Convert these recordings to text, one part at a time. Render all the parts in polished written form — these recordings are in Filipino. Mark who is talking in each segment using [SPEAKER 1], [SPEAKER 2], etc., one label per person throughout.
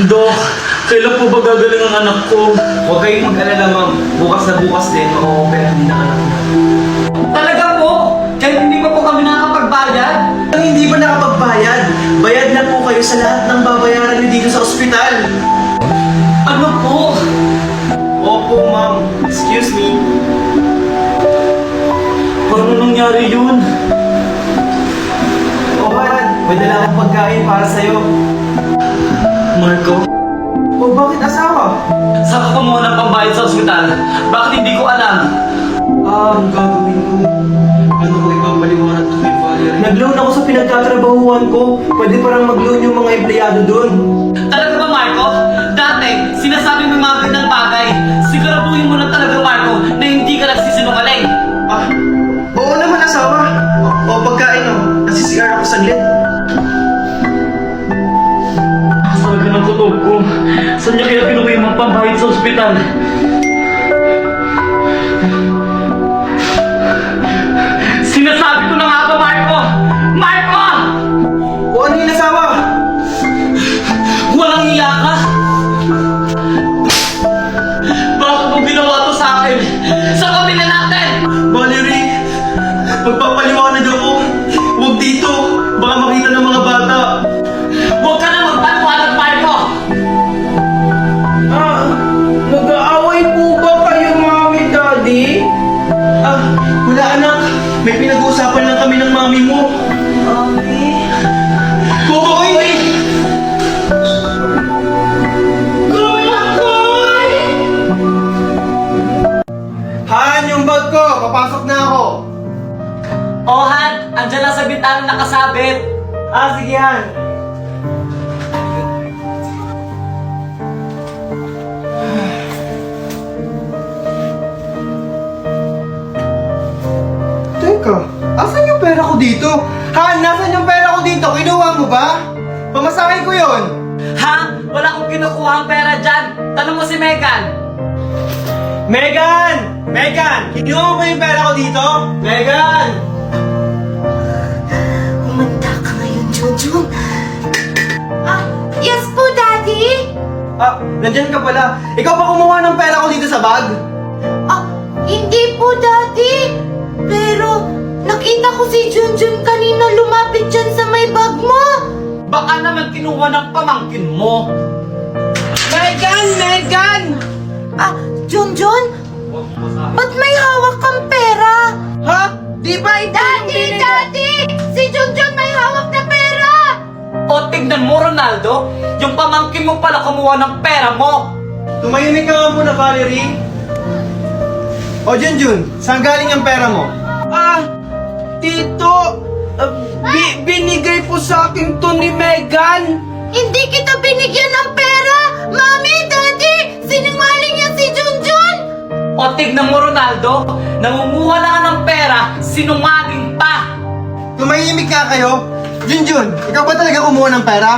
[SPEAKER 1] Dok, kailan po ba gagaling ang anak ko?
[SPEAKER 2] Huwag kayong mag-alala, ma'am. Bukas na bukas din, ma-opera din ang anak mo.
[SPEAKER 3] Talaga po? Kahit hindi pa po kami nakakapagbayad?
[SPEAKER 2] Ang hindi ba nakapagbayad? Bayad na po kayo sa lahat ng babayaran niyo dito sa ospital.
[SPEAKER 3] Ano po?
[SPEAKER 2] Opo, ma'am. Excuse me.
[SPEAKER 1] Paano nangyari yun?
[SPEAKER 2] O, Han, may dala akong pagkain para sa'yo.
[SPEAKER 1] Marco?
[SPEAKER 2] O, bakit asawa?
[SPEAKER 3] Saan ka kumuha ng pambayad sa ospital? Bakit hindi ko alam?
[SPEAKER 2] Ang gagawin ko. Ano ko ibang maliwanag to kay Valerie? Nag-loan ako sa pinagtatrabahuan ko. Pwede parang mag-loan yung mga empleyado doon.
[SPEAKER 3] Talaga ba, Marco? Dati, sinasabi mo yung mga gandang bagay. Siguraduhin mo na talaga, Marco, na hindi ka nagsisinungaling.
[SPEAKER 2] Ah, oo naman asawa. O, pagkain o. Nasisigar ako saglit.
[SPEAKER 1] Sabi ng kutob ko, saan niya kaya kinuha yung mga pambayad sa ospital?
[SPEAKER 3] Sinasabi ko na nga ba, Marco? Marco!
[SPEAKER 2] O, ano yung asawa?
[SPEAKER 3] Walang iya ka? Bakit mo ginawa to sa akin? Sa kabila natin!
[SPEAKER 2] Valerie, magpapaliwanag ako. Huwag dito. Baka makita ng mga bata.
[SPEAKER 3] Huwag ka na magpaliwanag, Marco!
[SPEAKER 2] Nag-aaway po ba kayo, Mami, Daddy? Wala anak. May pinag-uusapan lang kami ng mami mo. Mami? Kokoy! Kokoy! Han, yung bag ko. Papasok na ako.
[SPEAKER 3] Oh, Han! Andyan lang sa bintana nakasabit!
[SPEAKER 2] Sige, Han. Teka, asan yung pera ko dito? Han, nasan yung pera ko dito? Kinuha mo ba? Pamasahe ko yon.
[SPEAKER 3] Ha? Wala akong kinukuha ang pera dyan! Tanong mo si Megan!
[SPEAKER 2] Megan! Megan! Kinuha mo ba yung pera ko dito? Megan!
[SPEAKER 4] Umanda ka ngayon, Junjun. Yes po, Daddy.
[SPEAKER 2] Nandyan ka pala. Ikaw ba kumuha ng pera ko dito sa bag?
[SPEAKER 4] Hindi po, Daddy. Pero, nakita ko si Junjun kanina lumapit dyan sa may bag mo.
[SPEAKER 3] Baka naman kinuha ng pamangkin mo!
[SPEAKER 2] Megan! Megan!
[SPEAKER 4] Junjun? Ba't may hawak kang pera?
[SPEAKER 2] Ha? Di ba ito yung binigay?
[SPEAKER 4] Daddy! Si Junjun may hawak na pera!
[SPEAKER 3] O tignan mo, Ronaldo! Yung pamangkin mo pala kumuha ng pera mo!
[SPEAKER 2] Tumahimik ka nga muna, Valerie. O, Junjun, saan galing ang pera mo? Tito, binigay po sa akin to ni Megan.
[SPEAKER 4] Hindi kita binigyan ng pera! Mami, Daddy! Sinungaling yan si Junjun!
[SPEAKER 3] O tignan mo, Ronaldo! Nangunguha na ka ng pera, sinungaling pa!
[SPEAKER 2] Tumahimik ka kayo. Junjun, ikaw ba talaga kumuha ng pera?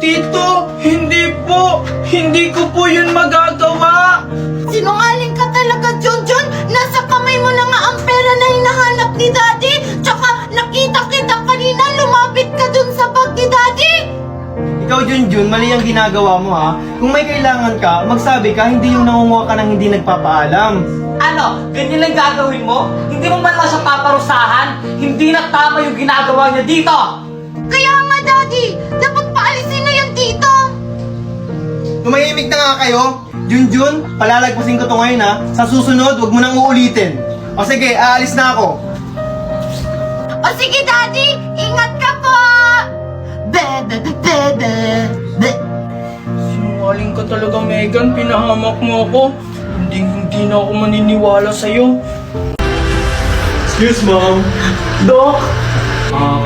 [SPEAKER 2] Tito, hindi po. Hindi ko po yun magagawa.
[SPEAKER 4] Sinungaling ka talaga, Junjun! Nasa kamay mo na nga ang pera na hinahanap ni Daddy! Tsaka nakita kita kanina, lumapit ka dun sa bag ni Daddy!
[SPEAKER 2] Ikaw, Junjun, mali ang ginagawa mo ha. Kung may kailangan ka, magsabi ka, hindi yung nangunguha ka ng hindi nagpapaalam.
[SPEAKER 3] Ano? Ganyan lang gagawin mo? Hindi mo man lang siya paparusahan? Hindi na tama yung ginagawa niya dito!
[SPEAKER 4] Kaya nga, Daddy! Dapat paalisin na yan dito!
[SPEAKER 2] Tumahimik na nga kayo. Junjun, palalagpasin ko to ngayon ha. Sa susunod, wag mo nang uulitin. O sige, aalis na ako.
[SPEAKER 4] O sige, Daddy! Ingat ka po!
[SPEAKER 5] Sinungaling ka talaga, Megan. Pinahamak mo ako. Hindi na ako maniniwala sa'yo.
[SPEAKER 2] Excuse, ma'am.
[SPEAKER 1] Dok!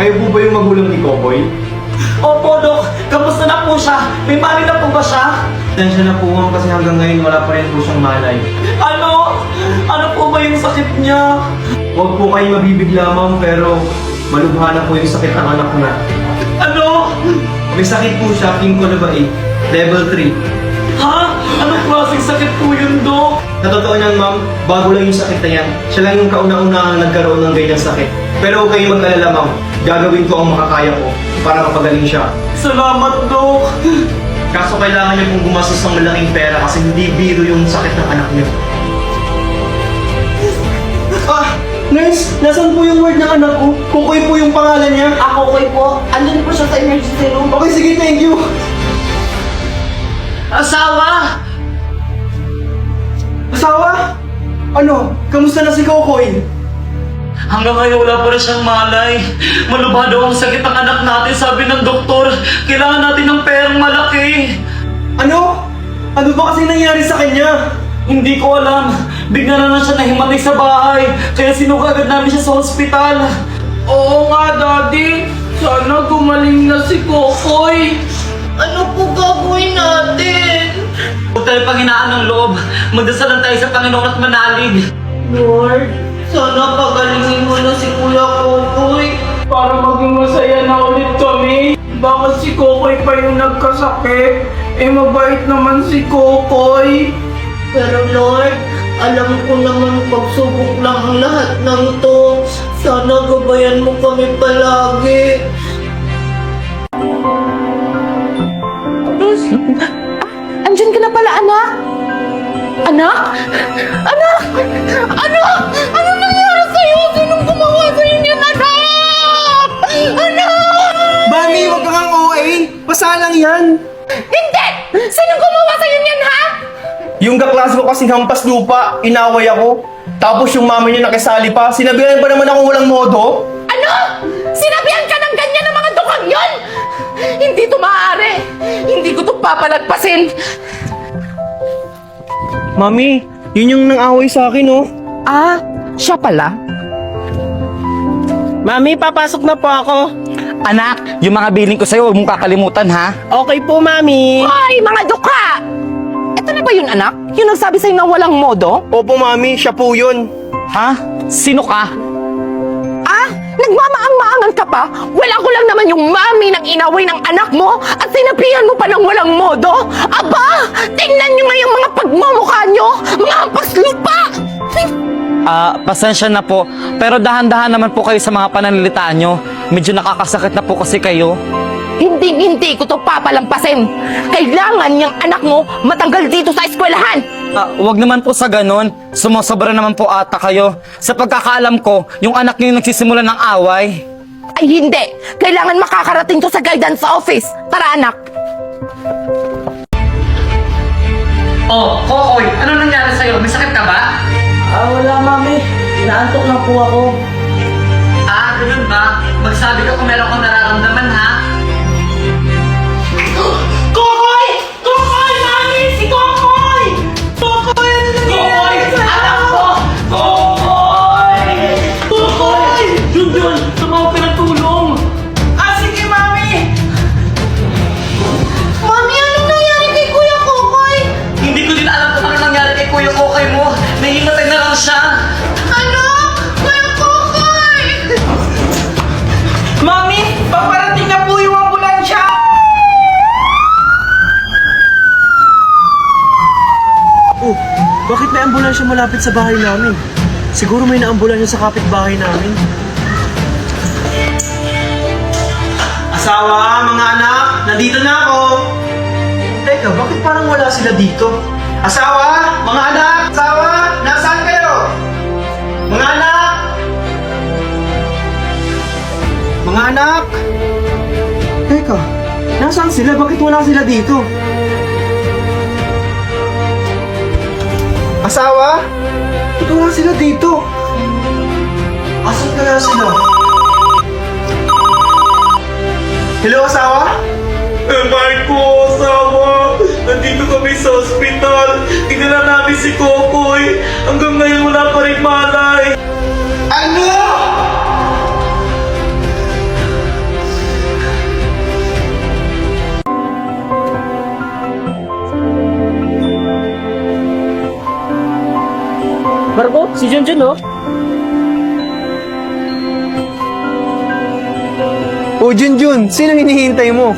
[SPEAKER 2] Kayo po ba yung magulang ni Kokoy?
[SPEAKER 3] Opo, Dok! Kamusta na po siya? May mali na po ba siya?
[SPEAKER 2] Tensya na po, ma'am, kasi hanggang ngayon wala pa rin po siyang malay.
[SPEAKER 3] Ano? Ano po ba yung sakit niya?
[SPEAKER 2] Huwag po kayong mabibigla, ma'am, pero malubha na po yung sakit ng anak ko na.
[SPEAKER 3] Ano?
[SPEAKER 2] May sakit po siya, Kinkolabae, level 3.
[SPEAKER 3] Ha? Anong klaseng sakit po yun, Dok?
[SPEAKER 2] Sa totoo niyan, ma'am, bago lang yung sakit na yan. Siya lang yung kauna-una nagkaroon ng ganyang sakit. Pero huwag kayong mag-alala, ma'am. Gagawin ko ang makakaya ko para mapagaling siya.
[SPEAKER 3] Salamat, Dok!
[SPEAKER 2] Kaso kailangan niyo pong gumastos ng malaking pera kasi hindi biro yung sakit ng anak niyo. Nurse, nasan po yung word ng anak ko? Kukoy po yung pangalan niya.
[SPEAKER 4] Okay po. Andun po siya sa emergency room.
[SPEAKER 2] Okay, sige, thank you.
[SPEAKER 3] Asawa!
[SPEAKER 2] Asawa? Ano? Kamusta na si Kokoy?
[SPEAKER 1] Hanggang ngayon wala pa rin siyang malay. Malubhado ang sakit ng anak natin, sabi ng doktor. Kailangan natin ng perang malaki.
[SPEAKER 2] Ano? Ano ba kasi nangyari sa kanya?
[SPEAKER 1] Hindi ko alam. Bigla na lang siya nahimatay sa bahay. Kaya sinuka agad namin siya sa ospital.
[SPEAKER 5] Oo nga, Daddy. Sana gumaling na si Kokoy.
[SPEAKER 4] Ano po gagawin natin?
[SPEAKER 1] Huwag tayo panghinaan ng loob. Magdasal lang tayo sa Panginoon at manalig.
[SPEAKER 4] Lord, sana pagalingin mo na si Kuya Kokoy.
[SPEAKER 5] Para maging masaya na ulit kami. Bakit si Kokoy pa yung nagkasakit? Eh, mabait naman si Kokoy.
[SPEAKER 4] Pero Lord, alam ko naman pagsubok lang ang lahat ng to. Sana gabayan mo kami palagi. Andyan ka na pala, anak? Anak? Anak! Anak! Anong nangyari sa'yo? Sinong gumawa sa'yo niyan, anak? Anak!
[SPEAKER 2] Mami, wag kang OA. Pasalang yan.
[SPEAKER 4] Hindi! Sinong gumawa sa'yo niyan, ha?
[SPEAKER 2] Yung kaklase ko kasing hampas lupa, inaway ako. Tapos yung mami niya nakisali pa, sinabihan pa naman ako walang modo.
[SPEAKER 4] Ano? Sinabihan ka ng ganyan ng mga dukag yun? Hindi to maaari. Hindi ko to papalagpasin.
[SPEAKER 2] Mami, yun yung nang-away sa akin, oh.
[SPEAKER 4] Ah, siya pala?
[SPEAKER 2] Mami, papasok na po ako.
[SPEAKER 3] Anak, yung mga billing ko sa'yo, huwag mong kakalimutan ha.
[SPEAKER 2] Okay po, Mami.
[SPEAKER 4] Hoy, mga dukha! Ito na ba yun, anak? Yung nagsabi sa'yo na walang modo?
[SPEAKER 2] Opo, Mami, siya po yun.
[SPEAKER 3] Ha? Sino ka?
[SPEAKER 4] Ah, nagmamaang-maangan ka pa? Wala ko lang naman yung mami ng inaway ng anak mo at sinabihan mo pa ng walang modo? Aba, tingnan nyo nga yung mga pagmumukha nyo! Mga hampas lupa!
[SPEAKER 3] Pasensya na po. Pero dahan-dahan naman po kayo sa mga pananalita nyo. Medyo nakakasakit na po kasi kayo.
[SPEAKER 4] Hindi ko to papalampasin. Kailangan yung anak mo matanggal dito sa eskwelahan.
[SPEAKER 3] Wag naman po sa ganon. Sumusobra naman po ata kayo. Sa pagkakaalam ko, yung anak niyo yung nagsisimula ng away.
[SPEAKER 4] Ay hindi. Kailangan makakarating to sa guidance office. Tara anak.
[SPEAKER 3] Oh, Kokoy, ano nangyari sa'yo? May sakit ka ba?
[SPEAKER 1] Wala mami. Inaantok lang po ako.
[SPEAKER 3] Ganun ba? Magsabi ka kung meron kang nararamdaman ha?
[SPEAKER 1] Kokoy! Kokoy! Mami! Si Kokoy! Kokoy! Ano nangyari?
[SPEAKER 3] Anak ko!
[SPEAKER 1] Kokoy! Kokoy! Yun! Tumawag ka ng tulong!
[SPEAKER 2] Sige, Mami!
[SPEAKER 4] Mami, anong nangyari kay Kuya Kokoy?
[SPEAKER 3] Hindi ko din alam kung ano nangyari kay Kuya Kokoy mo. Nahimatay na lang siya.
[SPEAKER 4] Ano? Kuya Kokoy!
[SPEAKER 2] Mami, paparating na po yung ambulansya! Oh, bakit may ambulansya malapit sa bahay namin? Siguro may naambulansya sa kapitbahay namin. Asawa, mga anak, nandito na ako! Teka, bakit parang wala sila dito? Asawa, mga anak, asawa, nasaan kayo? Mga anak! Mga anak! Teka, nasaan sila? Bakit wala sila dito? Asawa? Bakit wala sila dito? Asan kaya sila? Hello, asawa?
[SPEAKER 1] Marco, asawa! Nandito kami sa ospital. Tingnan namin si Kokoy. Hanggang ngayon wala pa rin malay.
[SPEAKER 2] Ano?
[SPEAKER 5] Marco, si Junjun, oh.
[SPEAKER 2] O Junjun, sino hinihintay mo?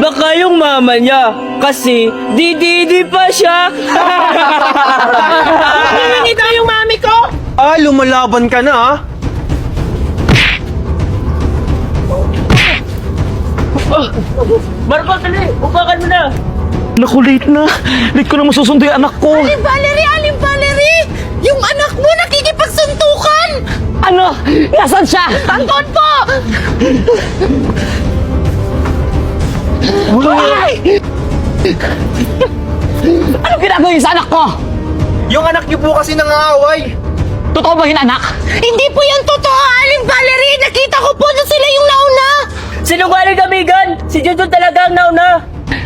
[SPEAKER 5] Baka yung mama niya. Kasi, dididi pa siya. Hinihintay daw yung mami ko.
[SPEAKER 2] Lumalaban ka na ah.
[SPEAKER 3] Marco, dali! Upakan mo na!
[SPEAKER 2] Naku, late na. Late ko na masusundo yung anak ko.
[SPEAKER 4] Aling Valerie! Yung anak mo nakikipagsuntukan!
[SPEAKER 3] Ano? Nasaan siya?
[SPEAKER 4] Tangkot po!
[SPEAKER 3] Ay! Ano ginagawa niyo sa anak ko?
[SPEAKER 2] Yung anak niyo po kasi nangaaway.
[SPEAKER 3] Totoo ba yun, anak?
[SPEAKER 4] Hindi po yan totoo, Aling Valerie! Nakita ko po na sila yung nauna!
[SPEAKER 3] Sinungaling ka, Megan! Si Junjun talaga ang nauna!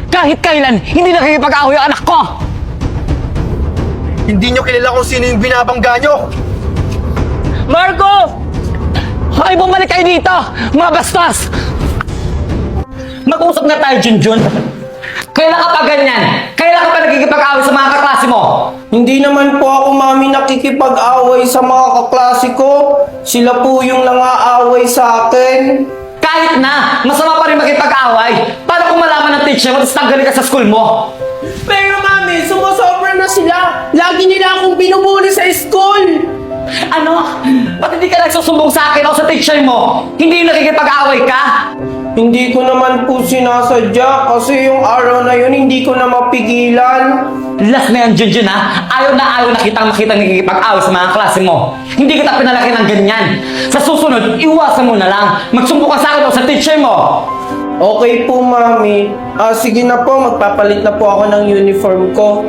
[SPEAKER 3] Kahit kailan, hindi nakikipag-away ang anak ko!
[SPEAKER 2] Hindi niyo kilala kung sino yung binabangga niyo.
[SPEAKER 3] Marco! Ay, bumalik kayo dito! Mga bastos! Mag-usap na tayo, Junjun. Kailan ka pa ganyan? Kailan ka pa nagkikipag-away sa mga kaklase mo?
[SPEAKER 5] Hindi naman po ako, Mami, nakikipag-away sa mga kaklase ko. Sila po yung nangaaway sa akin.
[SPEAKER 3] Kahit na, masama pa rin makipag-away. Paano kung malaman ng teacher mo, tapos tanggalin ka sa school mo?
[SPEAKER 5] Pero, Mami, sumusobra na sila. Lagi nila akong binubuli sa school.
[SPEAKER 3] Ano? Ba't hindi ka nagsusumbong sa akin o sa teacher mo? Hindi yung nakikipag-away ka?
[SPEAKER 5] Hindi ko naman po sinasadya kasi yung araw na yun hindi ko na mapigilan.
[SPEAKER 3] Last na yan, Junjun, ha? Ayaw na kitang makita nagkikipag-away sa mga klase mo. Hindi kita pinalaki ng ganyan. Sa susunod, iwasan mo na lang. Magsumbo ka sa akin o sa teacher mo.
[SPEAKER 5] Okay po, Mami. Sige na po, magpapalit na po ako ng uniform ko.